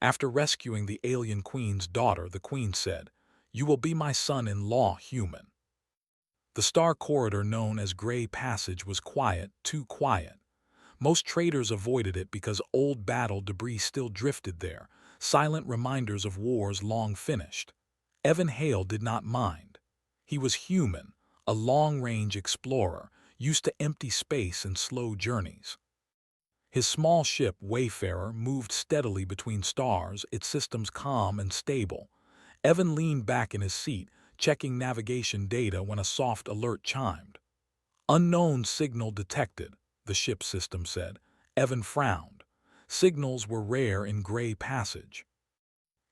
After rescuing the alien queen's daughter, the queen said, "You will be my son-in-law, human." The star corridor known as Gray Passage was quiet, too quiet. Most traders avoided it because old battle debris still drifted there, silent reminders of wars long finished. Evan Hale did not mind. He was human, a long-range explorer, used to empty space and slow journeys. His small ship, Wayfarer, moved steadily between stars, its systems calm and stable. Evan leaned back in his seat, checking navigation data when a soft alert chimed. "Unknown signal detected," the ship system said. Evan frowned. Signals were rare in Gray Passage.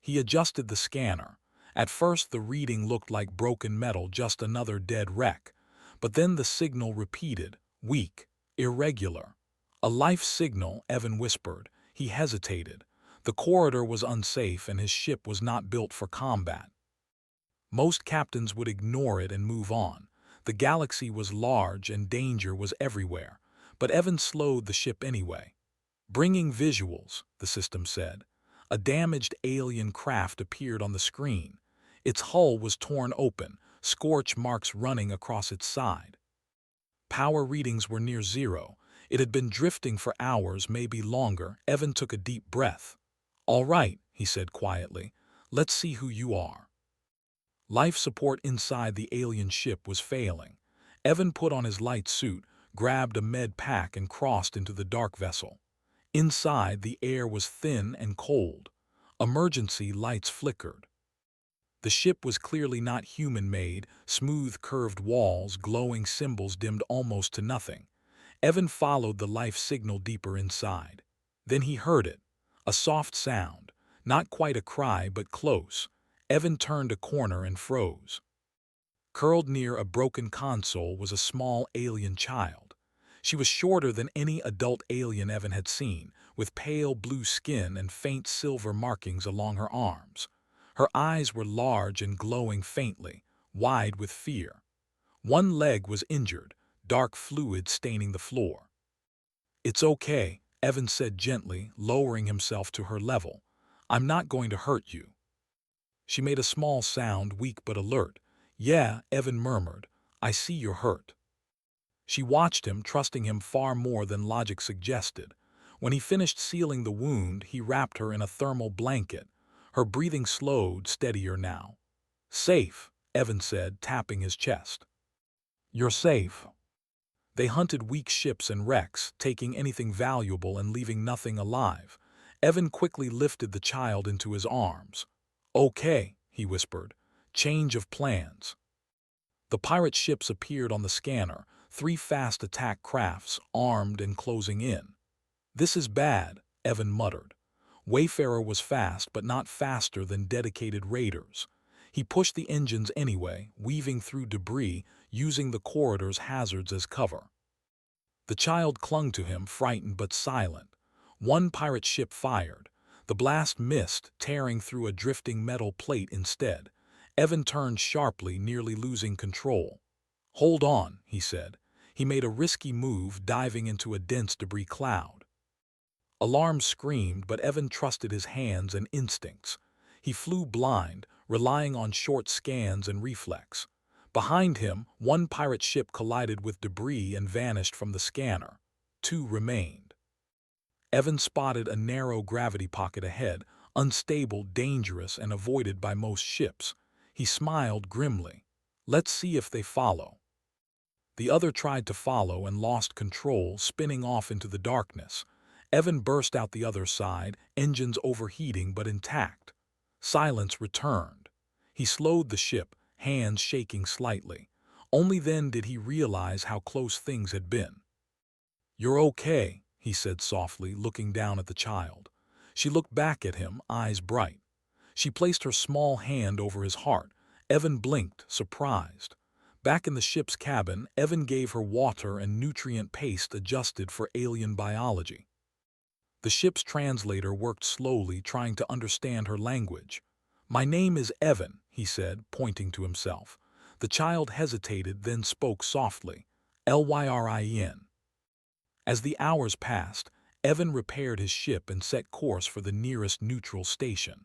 He adjusted the scanner. At first the reading looked like broken metal, just another dead wreck. But then the signal repeated, weak, irregular. "A life signal," Evan whispered. He hesitated. The corridor was unsafe and his ship was not built for combat. Most captains would ignore it and move on. The galaxy was large and danger was everywhere. But Evan slowed the ship anyway. "Bringing visuals," the system said. A damaged alien craft appeared on the screen. Its hull was torn open, scorch marks running across its side. Power readings were near zero. It had been drifting for hours, maybe longer. Evan took a deep breath. "All right," he said quietly. "Let's see who you are." Life support inside the alien ship was failing. Evan put on his light suit, grabbed a med pack and crossed into the dark vessel. Inside, the air was thin and cold. Emergency lights flickered. The ship was clearly not human-made, smooth curved walls, glowing symbols dimmed almost to nothing. Evan followed the life signal deeper inside. Then he heard it, a soft sound, not quite a cry but close. Evan turned a corner and froze. Curled near a broken console was a small alien child. She was shorter than any adult alien Evan had seen, with pale blue skin and faint silver markings along her arms. Her eyes were large and glowing faintly, wide with fear. One leg was injured, dark fluid staining the floor. "It's okay," Evan said gently, lowering himself to her level. "I'm not going to hurt you." She made a small sound, weak but alert. "Yeah," Evan murmured, "I see you're hurt." She watched him, trusting him far more than logic suggested. When he finished sealing the wound, he wrapped her in a thermal blanket. Her breathing slowed, steadier now. "Safe," Evan said, tapping his chest. "You're safe." They hunted weak ships and wrecks, taking anything valuable and leaving nothing alive. Evan quickly lifted the child into his arms. "Okay," he whispered. "Change of plans." The pirate ships appeared on the scanner, 3 fast attack crafts, armed and closing in. "This is bad," Evan muttered. Wayfarer was fast, but not faster than dedicated raiders. He pushed the engines anyway, weaving through debris, using the corridor's hazards as cover. The child clung to him, frightened but silent. One pirate ship fired. The blast missed, tearing through a drifting metal plate instead. Evan turned sharply, nearly losing control. "Hold on," he said. He made a risky move, diving into a dense debris cloud. Alarms screamed, but Evan trusted his hands and instincts. He flew blind, relying on short scans and reflex. Behind him, one pirate ship collided with debris and vanished from the scanner. 2 remained. Evan spotted a narrow gravity pocket ahead, unstable, dangerous, and avoided by most ships. He smiled grimly. "Let's see if they follow." The other tried to follow and lost control, spinning off into the darkness. Evan burst out the other side, engines overheating but intact. Silence returned. He slowed the ship, hands shaking slightly. Only then did he realize how close things had been. "You're okay," he said softly, looking down at the child. She looked back at him, eyes bright. She placed her small hand over his heart. Evan blinked, surprised. Back in the ship's cabin, Evan gave her water and nutrient paste adjusted for alien biology. The ship's translator worked slowly, trying to understand her language. "My name is Evan," he said, pointing to himself. The child hesitated, then spoke softly. "Lyrien." As the hours passed, Evan repaired his ship and set course for the nearest neutral station.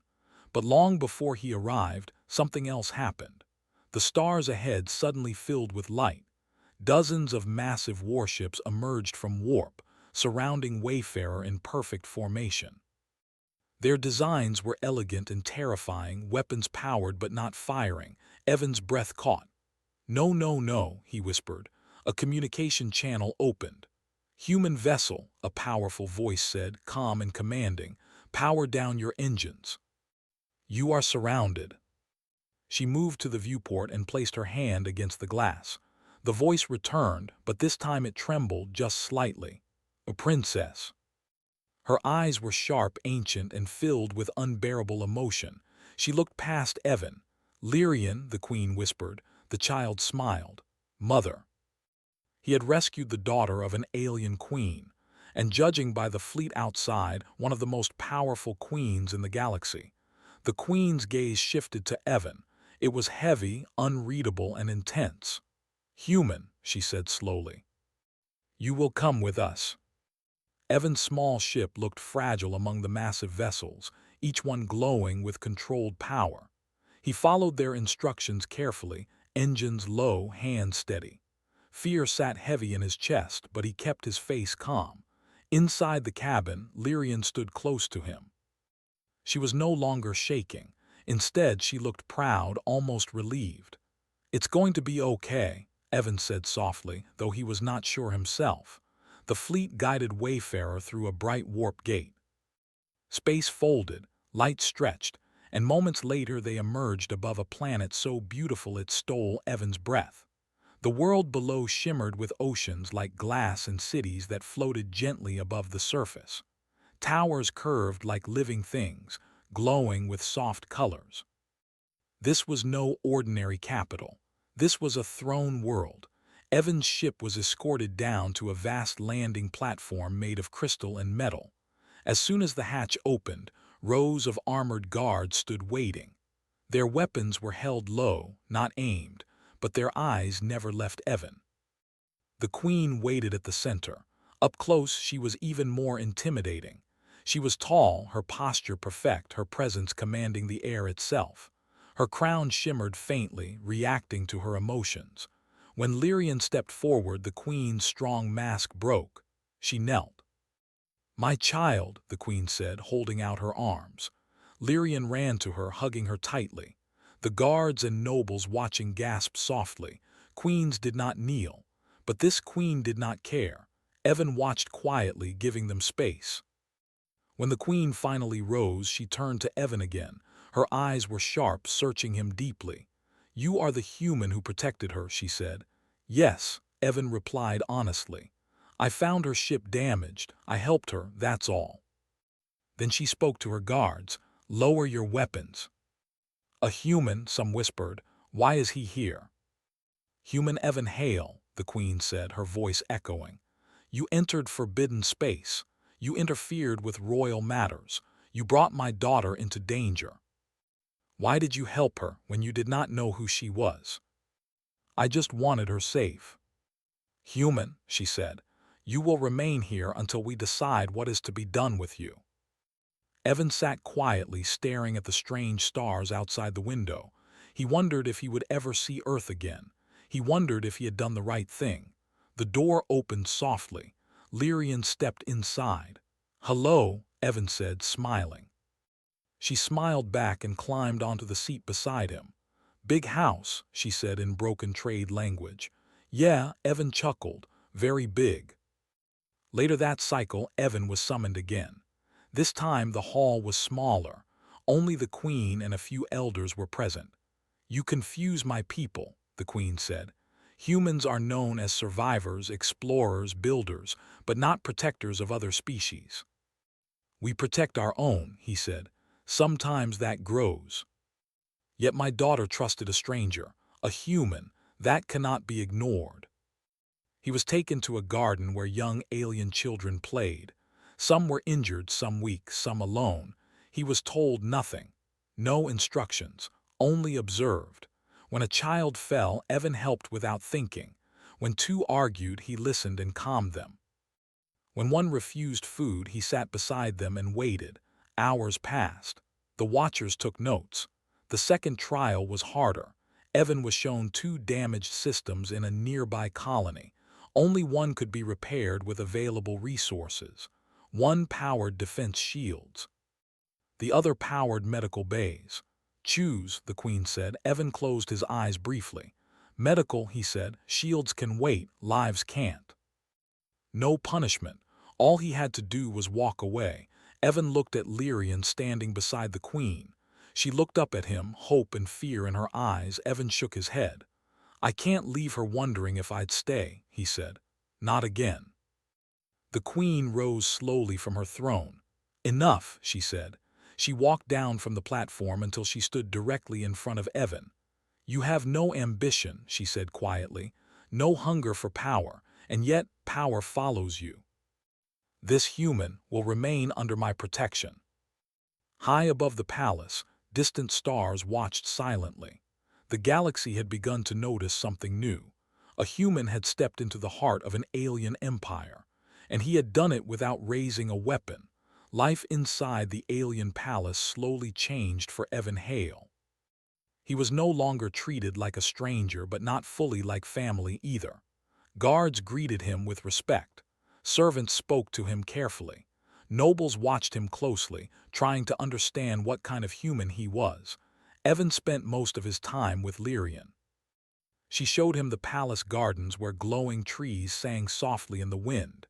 But long before he arrived, something else happened. The stars ahead suddenly filled with light. Dozens of massive warships emerged from warp, surrounding Wayfarer in perfect formation. Their designs were elegant and terrifying, weapons powered but not firing. Evan's breath caught. "No, no, no," he whispered. A communication channel opened. "Human vessel," a powerful voice said, calm and commanding. "Power down your engines. You are surrounded." She moved to the viewport and placed her hand against the glass. The voice returned, but this time it trembled just slightly. "A princess." Her eyes were sharp, ancient, and filled with unbearable emotion. She looked past Evan. "Lyrian," the queen whispered. The child smiled. "Mother." He had rescued the daughter of an alien queen, and judging by the fleet outside, one of the most powerful queens in the galaxy. The queen's gaze shifted to Evan. It was heavy, unreadable, and intense. "Human," she said slowly. "You will come with us." Evan's small ship looked fragile among the massive vessels, each one glowing with controlled power. He followed their instructions carefully, engines low, hands steady. Fear sat heavy in his chest, but he kept his face calm. Inside the cabin, Lyrian stood close to him. She was no longer shaking. Instead, she looked proud, almost relieved. "It's going to be okay," Evan said softly, though he was not sure himself. The fleet guided Wayfarer through a bright warp gate. Space folded, light stretched, and moments later they emerged above a planet so beautiful it stole Evan's breath. The world below shimmered with oceans like glass and cities that floated gently above the surface. Towers curved like living things, glowing with soft colors. This was no ordinary capital. This was a throne world. Evan's ship was escorted down to a vast landing platform made of crystal and metal. As soon as the hatch opened, rows of armored guards stood waiting. Their weapons were held low, not aimed, but their eyes never left Evan. The queen waited at the center. Up close, she was even more intimidating. She was tall, her posture perfect, her presence commanding the air itself. Her crown shimmered faintly, reacting to her emotions. When Lyrian stepped forward, the queen's strong mask broke. She knelt. "My child," the queen said, holding out her arms. Lyrian ran to her, hugging her tightly. The guards and nobles watching gasped softly. Queens did not kneel, but this queen did not care. Evan watched quietly, giving them space. When the queen finally rose, she turned to Evan again. Her eyes were sharp, searching him deeply. "You are the human who protected her," she said. "Yes," Evan replied honestly. "I found her ship damaged. I helped her, that's all." Then she spoke to her guards. "Lower your weapons." "A human," some whispered. "Why is he here?" "Human Evan Hale," the queen said, her voice echoing. "You entered forbidden space. You interfered with royal matters. You brought my daughter into danger. Why did you help her when you did not know who she was?" "I just wanted her safe." "Human," she said, "you will remain here until we decide what is to be done with you." Evan sat quietly, staring at the strange stars outside the window. He wondered if he would ever see Earth again. He wondered if he had done the right thing. The door opened softly. Lyrian stepped inside. "Hello," Evan said, smiling. She smiled back and climbed onto the seat beside him. "Big house," she said in broken trade language. "Yeah," Evan chuckled. "Very big." Later that cycle, Evan was summoned again. This time the hall was smaller. Only the queen and a few elders were present. "You confuse my people," the queen said. "Humans are known as survivors, explorers, builders, but not protectors of other species." "We protect our own," he said. "Sometimes that grows. Yet my daughter trusted a stranger, a human. That cannot be ignored." He was taken to a garden where young alien children played. Some were injured, some weak, some alone. He was told nothing. No instructions, only observed. When a child fell, Evan helped without thinking. When two argued, he listened and calmed them. When one refused food, he sat beside them and waited. Hours passed. The watchers took notes. The second trial was harder. Evan was shown two damaged systems in a nearby colony. Only one could be repaired with available resources. One powered defense shields. The other powered medical bays. Choose, the Queen said. Evan closed his eyes briefly. Medical, he said. Shields can wait, lives can't. No punishment. All he had to do was walk away. Evan looked at Lyrian standing beside the Queen. She looked up at him, hope and fear in her eyes. Evan shook his head. I can't leave her wondering if I'd stay, he said. Not again. The Queen rose slowly from her throne. Enough, she said. She walked down from the platform until she stood directly in front of Evan. You have no ambition, she said quietly, no hunger for power, and yet power follows you. This human will remain under my protection. High above the palace, distant stars watched silently. The galaxy had begun to notice something new. A human had stepped into the heart of an alien empire, and he had done it without raising a weapon. Life inside the alien palace slowly changed for Evan Hale. He was no longer treated like a stranger, but not fully like family either. Guards greeted him with respect. Servants spoke to him carefully. Nobles watched him closely, trying to understand what kind of human he was. Evan spent most of his time with Lyrian. She showed him the palace gardens where glowing trees sang softly in the wind.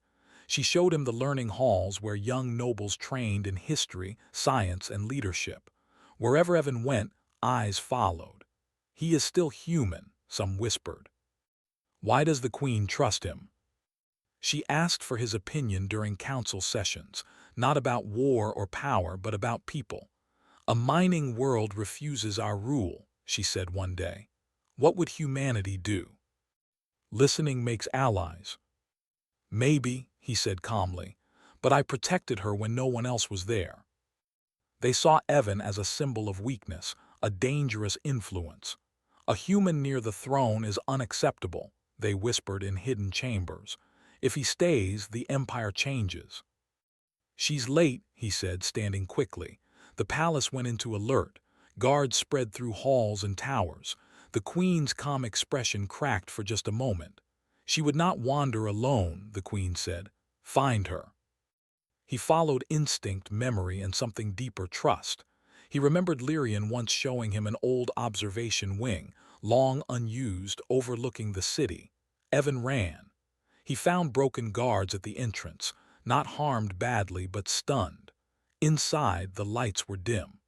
She showed him the learning halls where young nobles trained in history, science, and leadership. Wherever Evan went, eyes followed. He is still human, some whispered. Why does the Queen trust him? She asked for his opinion during council sessions, not about war or power, but about people. A mining world refuses our rule, she said one day. What would humanity do? Listening makes allies. Maybe, he said calmly, but I protected her when no one else was there. They saw Evan as a symbol of weakness, a dangerous influence. A human near the throne is unacceptable, they whispered in hidden chambers. If he stays, the empire changes. She's late, he said, standing quickly. The palace went into alert. Guards spread through halls and towers. The Queen's calm expression cracked for just a moment. She would not wander alone, the Queen said. Find her. He followed instinct, memory, and something deeper, trust. He remembered Lyrian once showing him an old observation wing, long unused, overlooking the city. Evan ran. He found broken guards at the entrance, not harmed badly but stunned. Inside, the lights were dim.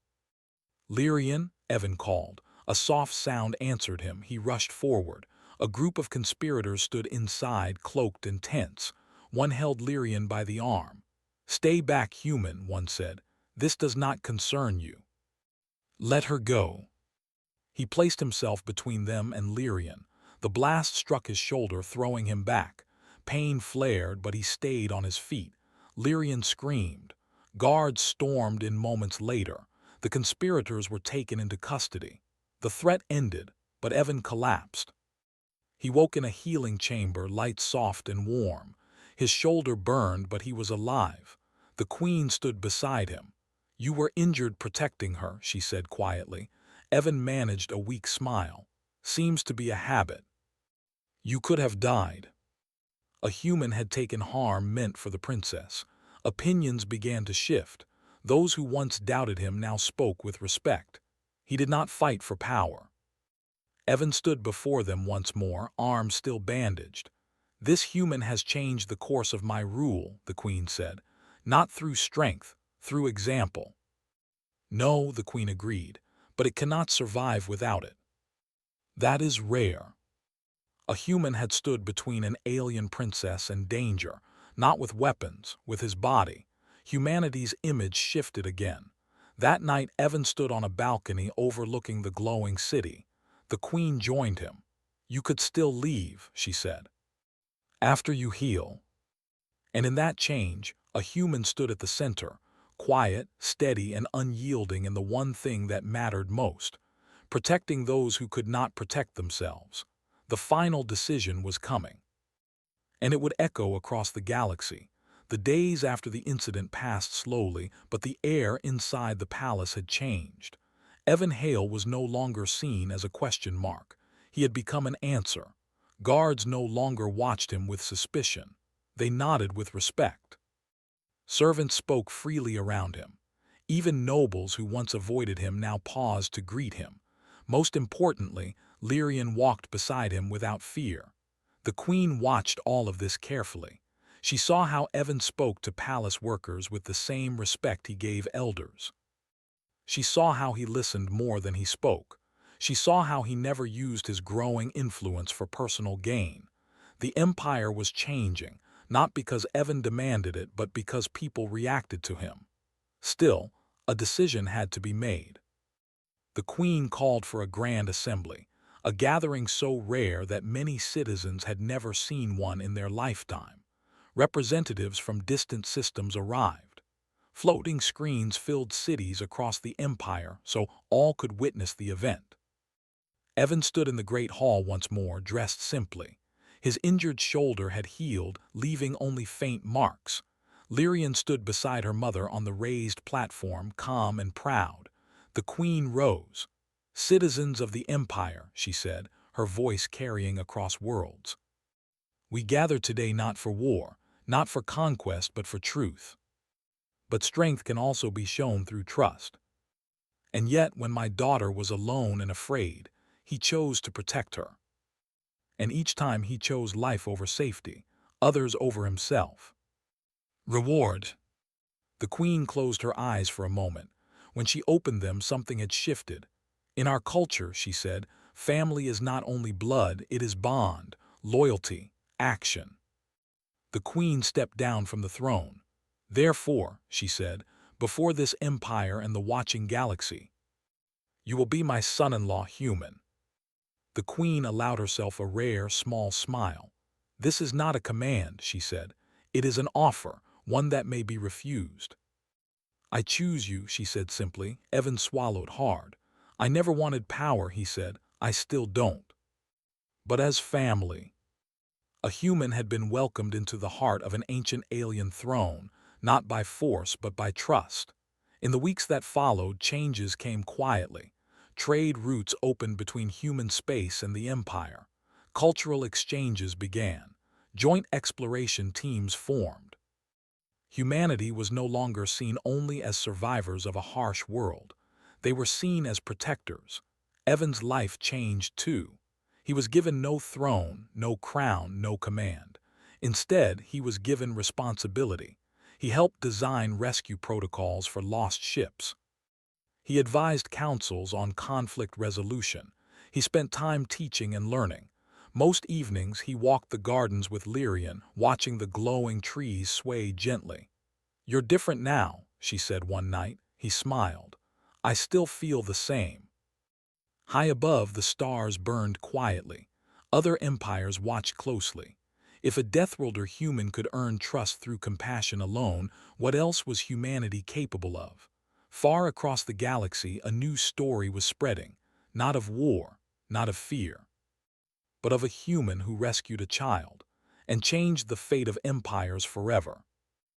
Lyrian, Evan called. A soft sound answered him. He rushed forward. A group of conspirators stood inside, cloaked and tense. One held Lyrian by the arm. Stay back, human, one said. This does not concern you. Let her go. He placed himself between them and Lyrian. The blast struck his shoulder, throwing him back. Pain flared, but he stayed on his feet. Lyrian screamed. Guards stormed in moments later. The conspirators were taken into custody. The threat ended, but Evan collapsed. He woke in a healing chamber, light soft and warm. His shoulder burned, but he was alive. The Queen stood beside him. You were injured protecting her, she said quietly. Evan managed a weak smile. Seems to be a habit. You could have died. A human had taken harm meant for the princess. Opinions began to shift. Those who once doubted him now spoke with respect. He did not fight for power. Evan stood before them once more, arms still bandaged. This human has changed the course of my rule, the Queen said. Not through strength, through example. No, the Queen agreed, but it cannot survive without it. That is rare. A human had stood between an alien princess and danger, not with weapons, with his body. Humanity's image shifted again. That night, Evan stood on a balcony overlooking the glowing city. The Queen joined him. You could still leave, she said. After you heal. And in that change, a human stood at the center, quiet, steady, and unyielding in the one thing that mattered most, protecting those who could not protect themselves. The final decision was coming. And it would echo across the galaxy. The The days after the incident passed slowly, but the air inside the palace had changed. Evan Hale was no longer seen as a question mark. He had become an answer. Guards no longer watched him with suspicion. They nodded with respect. Servants spoke freely around him. Even nobles who once avoided him now paused to greet him. Most importantly, Lyrian walked beside him without fear. The queen watched all of this carefully. She saw how Evan spoke to palace workers with the same respect he gave elders. She saw how he listened more than he spoke. She saw how he never used his growing influence for personal gain. The empire was changing, not because Evan demanded it, but because people reacted to him. Still, a decision had to be made. The queen called for a grand assembly, a gathering so rare that many citizens had never seen one in their lifetime. Representatives from distant systems arrived. Floating screens filled cities across the empire so all could witness the event. Evan stood in the great hall once more, dressed simply. His injured shoulder had healed, leaving only faint marks. Lyrian stood beside her mother on the raised platform, calm and proud. The queen rose. "Citizens of the empire," she said, her voice carrying across worlds. "We gather today not for war, not for conquest, but for truth. But strength can also be shown through trust. And yet, when my daughter was alone and afraid, he chose to protect her. And each time he chose life over safety, others over himself. Reward." The queen closed her eyes for a moment. When she opened them, something had shifted. "In our culture," she said, "family is not only blood, it is bond, loyalty, action." The queen stepped down from the throne. "Therefore," she said, "before this empire and the watching galaxy, you will be my son-in-law human." The queen allowed herself a rare, small smile. "This is not a command," she said. "It is an offer, one that may be refused." "I choose you," she said simply. Evan swallowed hard. "I never wanted power," he said. "I still don't. But as family." A human had been welcomed into the heart of an ancient alien throne, not by force but by trust. In the weeks that followed, changes came quietly. Trade routes opened between human space and the empire. Cultural exchanges began. Joint exploration teams formed. Humanity was no longer seen only as survivors of a harsh world. They were seen as protectors. Evan's life changed too. He was given no throne, no crown, no command. Instead, he was given responsibility. He helped design rescue protocols for lost ships. He advised councils on conflict resolution. He spent time teaching and learning. Most evenings he walked the gardens with Lyrian, watching the glowing trees sway gently. "You're different now," she said one night. He smiled. "I still feel the same." High above, the stars burned quietly. Other empires watched closely. If a Deathworlder human could earn trust through compassion alone, what else was humanity capable of? Far across the galaxy, a new story was spreading, not of war, not of fear, but of a human who rescued a child and changed the fate of empires forever.